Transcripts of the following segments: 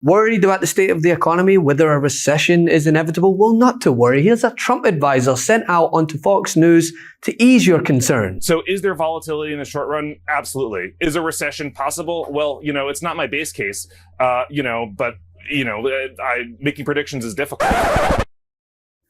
Worried about the state of the economy, whether a recession is inevitable? Well, not to worry. Here's a Trump advisor sent out onto Fox News to ease your concerns. So is there volatility in the short run? Absolutely. Is a recession possible? Well, it's not my base case, but making predictions is difficult.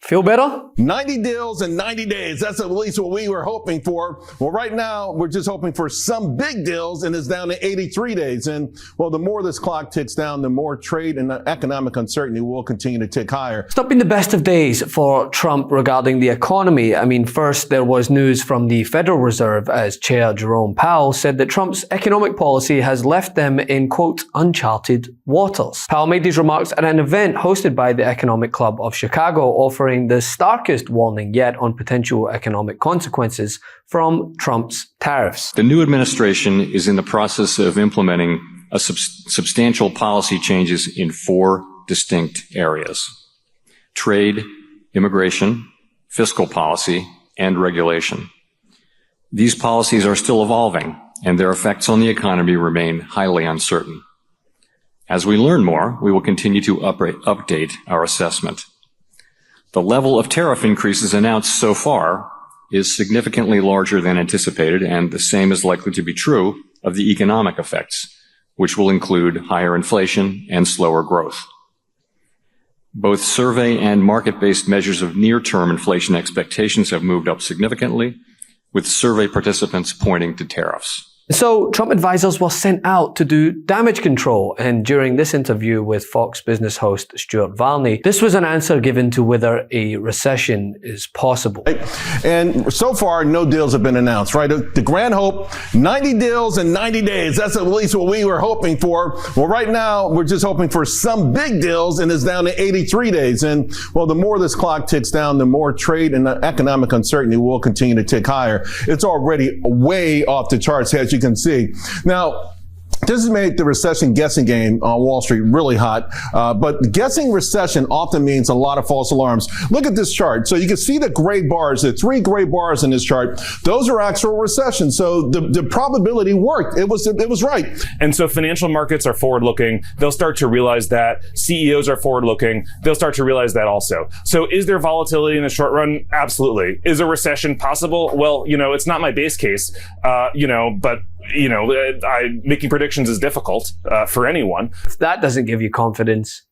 Feel better? 90 deals in 90 days. That's at least what we were hoping for. Well, right now, we're just hoping for some big deals, and it's down to 83 days. And, well, the more this clock ticks down, the more trade and economic uncertainty will continue to tick higher. It's not been the best of days for Trump regarding the economy. I mean, first, there was news from the Federal Reserve as Chair Jerome Powell said that Trump's economic policy has left them in, quote, uncharted waters. Powell made these remarks at an event hosted by the Economic Club of Chicago, offering the starkest warning yet on potential economic consequences from Trump's tariffs. The new administration is in the process of implementing substantial policy changes in 4 distinct areas: trade, immigration, fiscal policy, and regulation. These policies are still evolving, and their effects on the economy remain highly uncertain. As we learn more, we will continue to update our assessment. The level of tariff increases announced so far is significantly larger than anticipated, and the same is likely to be true of the economic effects, which will include higher inflation and slower growth. Both survey and market-based measures of near-term inflation expectations have moved up significantly, with survey participants pointing to tariffs. So Trump advisors were sent out to do damage control, and during this interview with Fox Business host Stuart Varney, this was an answer given to whether a recession is possible. And so far, no deals have been announced, right? The grand hope, 90 deals in 90 days. That's at least what we were hoping for. Well, right now, we're just hoping for some big deals, and it's down to 83 days. And, well, the more this clock ticks down, the more trade and economic uncertainty will continue to tick higher. It's already way off the charts, as you can see. Now, this has made the recession guessing game on Wall Street really hot, but guessing recession often means a lot of false alarms. Look at this chart. So you can see the gray bars, the 3 gray bars in this chart. Those are actual recessions. So the probability worked. It was right. And so financial markets are forward-looking. They'll start to realize that. CEOs are forward-looking. They'll start to realize that also. So is there volatility in the short run? Absolutely. Is a recession possible? Well, it's not my base case, but making predictions is difficult for anyone. If that doesn't give you confidence,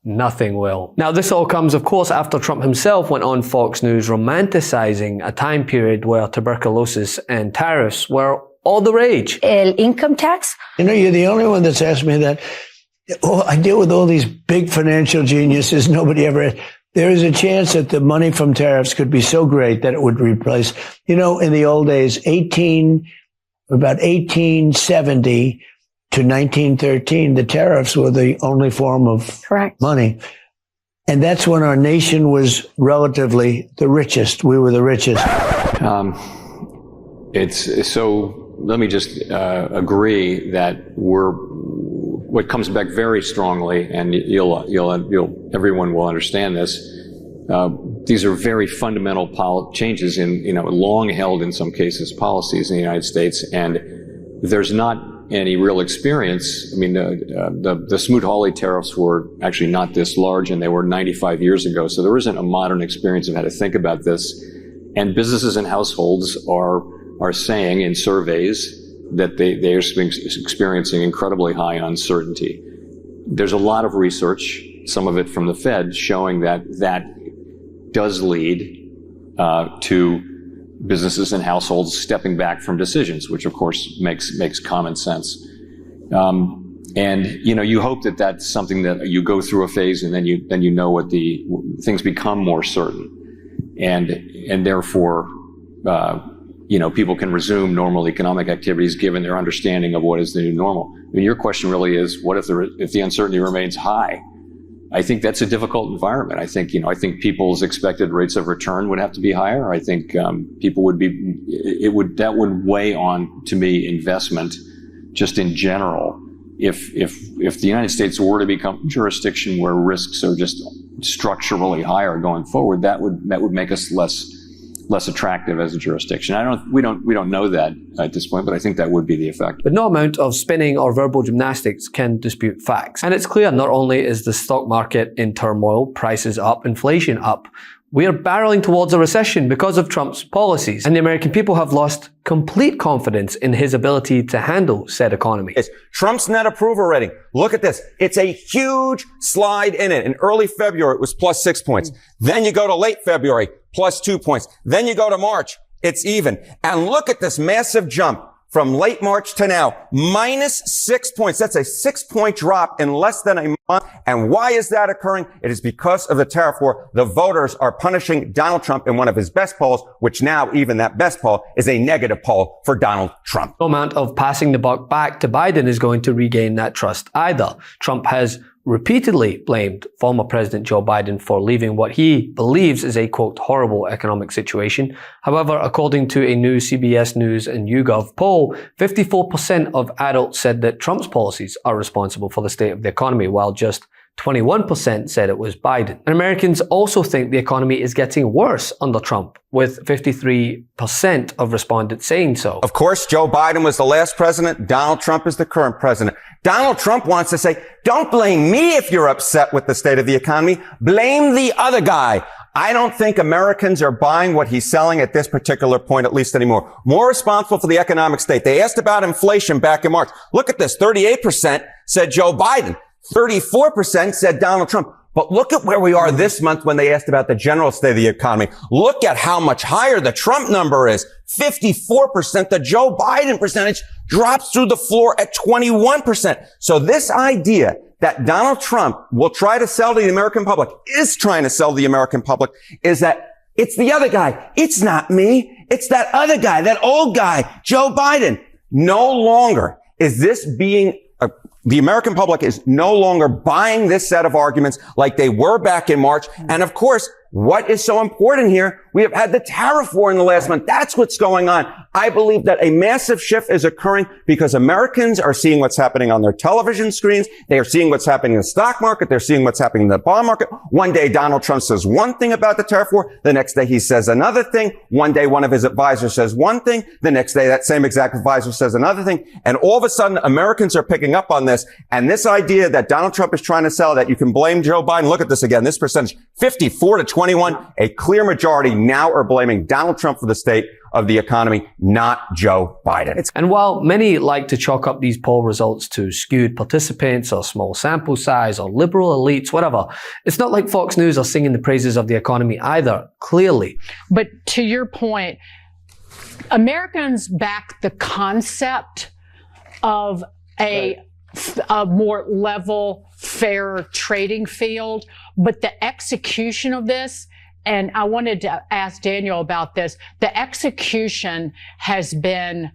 nothing will. Now, this all comes, of course, after Trump himself went on Fox News romanticizing a time period where tuberculosis and tariffs were all the rage. El income tax? You're the only one that's asked me that. Oh, I deal with all these big financial geniuses. Nobody ever... There is a chance that the money from tariffs could be so great that it would replace, in the old days, about 1870 to 1913, the tariffs were the only form of money. And that's when our nation was relatively the richest. We were the richest. Let me just agree that what comes back very strongly, and everyone will understand this. These are very fundamental changes in, long held in some cases policies in the United States, and there's not any real experience. I mean, the Smoot-Hawley tariffs were actually not this large, and they were 95 years ago, so there isn't a modern experience of how to think about this. And businesses and households are saying in surveys that they are experiencing incredibly high uncertainty. There's a lot of research, some of it from the Fed, showing that does lead to businesses and households stepping back from decisions, which of course makes common sense. And you hope that that's something that you go through a phase, and then you know what things become more certain, and therefore people can resume normal economic activities given their understanding of what is the new normal. I mean, your question really is, what if the uncertainty remains high? I think that's a difficult environment. I think people's expected rates of return would have to be higher. I think people that would weigh on, to me, investment just in general. If the United States were to become a jurisdiction where risks are just structurally higher going forward, that would make us less less attractive as a jurisdiction. We don't know that at this point, but I think that would be the effect. But no amount of spinning or verbal gymnastics can dispute facts. And it's clear not only is the stock market in turmoil, prices up, inflation up, we are barreling towards a recession because of Trump's policies. And the American people have lost complete confidence in his ability to handle said economy. It's Trump's net approval rating. Look at this. It's a huge slide in it. In early February, it was plus 6 points. Then you go to late February, plus 2 points. Then you go to March, it's even. And look at this massive jump from late March to now, minus 6 points. That's a 6-point drop in less than a month. And why is that occurring? It is because of the tariff war. The voters are punishing Donald Trump in one of his best polls, which now even that best poll is a negative poll for Donald Trump. No amount of passing the buck back to Biden is going to regain that trust either. Trump has repeatedly blamed former President Joe Biden for leaving what he believes is a, quote, horrible economic situation. However, according to a new CBS News and YouGov poll, 54% of adults said that Trump's policies are responsible for the state of the economy, while just 21% said it was Biden. And Americans also think the economy is getting worse under Trump, with 53% of respondents saying so. Of course, Joe Biden was the last president. Donald Trump is the current president. Donald Trump wants to say, don't blame me if you're upset with the state of the economy. Blame the other guy. I don't think Americans are buying what he's selling at this particular point, at least anymore. More responsible for the economic state. They asked about inflation back in March. Look at this. 38% said Joe Biden. 34% said Donald Trump. But look at where we are this month when they asked about the general state of the economy. Look at how much higher the Trump number is. 54%. The Joe Biden percentage drops through the floor at 21%. So this idea that Donald Trump will try to sell to the American public, is trying to sell to the American public, is that it's the other guy. It's not me. It's that other guy, that old guy, Joe Biden. No longer is this being the American public is no longer buying this set of arguments like they were back in March. And of course, what is so important here? We have had the tariff war in the last month. That's what's going on. I believe that a massive shift is occurring because Americans are seeing what's happening on their television screens. They are seeing what's happening in the stock market. They're seeing what's happening in the bond market. One day, Donald Trump says one thing about the tariff war. The next day, he says another thing. One day, one of his advisors says one thing. The next day, that same exact advisor says another thing. And all of a sudden, Americans are picking up on this. And this idea that Donald Trump is trying to sell, that you can blame Joe Biden. Look at this again. This percentage, 54 to 21, a clear majority now are blaming Donald Trump for the state of the economy, not Joe Biden. And while many like to chalk up these poll results to skewed participants or small sample size or liberal elites, whatever, it's not like Fox News are singing the praises of the economy either, clearly. But to your point, Americans back the concept of a more level, fair trading field, but the execution of this, and I wanted to ask Daniel about this, the execution has been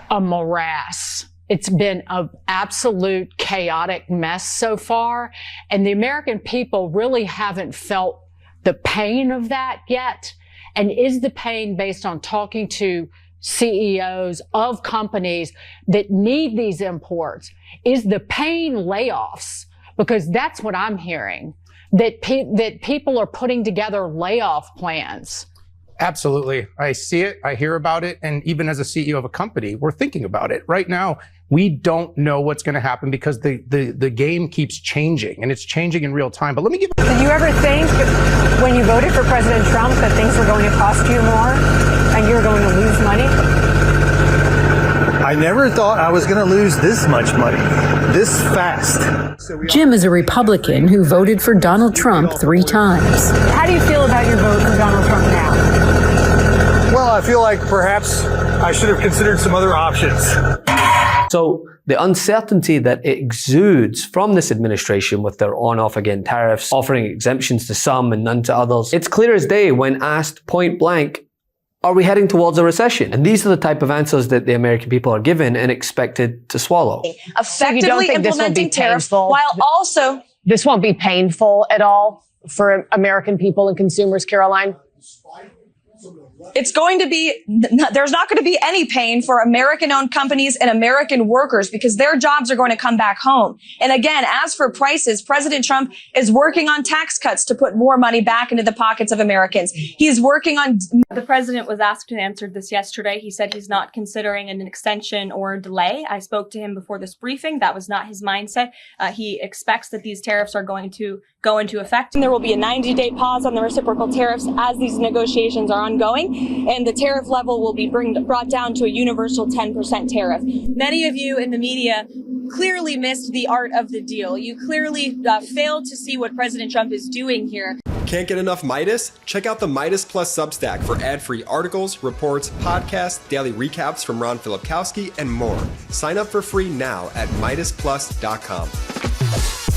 a morass. It's been an absolute chaotic mess so far, and the American people really haven't felt the pain of that yet. And is the pain based on talking to CEOs of companies that need these imports? Is the pain layoffs? Because that's what I'm hearing, that people are putting together layoff plans. Absolutely. I see it. I hear about it. And even as a CEO of a company, we're thinking about it. Right now, we don't know what's going to happen because the game keeps changing, and it's changing in real time. But let me give Did you ever think when you voted for President Trump that things were going to cost you more and you were going to lose money? I never thought I was going to lose this much money, this fast. Jim is a Republican who voted for Donald Trump 3 times. How do you feel about your vote for Donald Trump now? Well, I feel like perhaps I should have considered some other options. So the uncertainty that it exudes from this administration with their on-off again tariffs, offering exemptions to some and none to others, it's clear as day when asked point blank, are we heading towards a recession? And these are the type of answers that the American people are given and expected to swallow. Effectively implementing tariffs while also... This won't be painful at all for American people and consumers, Caroline? It's going to be, there's not going to be any pain for American-owned companies and American workers because their jobs are going to come back home. And again, as for prices, President Trump is working on tax cuts to put more money back into the pockets of Americans. He's working on... The president was asked and answered this yesterday. He said he's not considering an extension or a delay. I spoke to him before this briefing. That was not his mindset. He expects that these tariffs are going to go into effect. And there will be a 90-day pause on the reciprocal tariffs as these negotiations are ongoing, and the tariff level will be brought down to a universal 10% tariff. Many of you in the media clearly missed the art of the deal. You clearly failed to see what President Trump is doing here. Can't get enough Meidas? Check out the Meidas Plus Substack for ad-free articles, reports, podcasts, daily recaps from Ron Filipkowski, and more. Sign up for free now at MeidasPlus.com.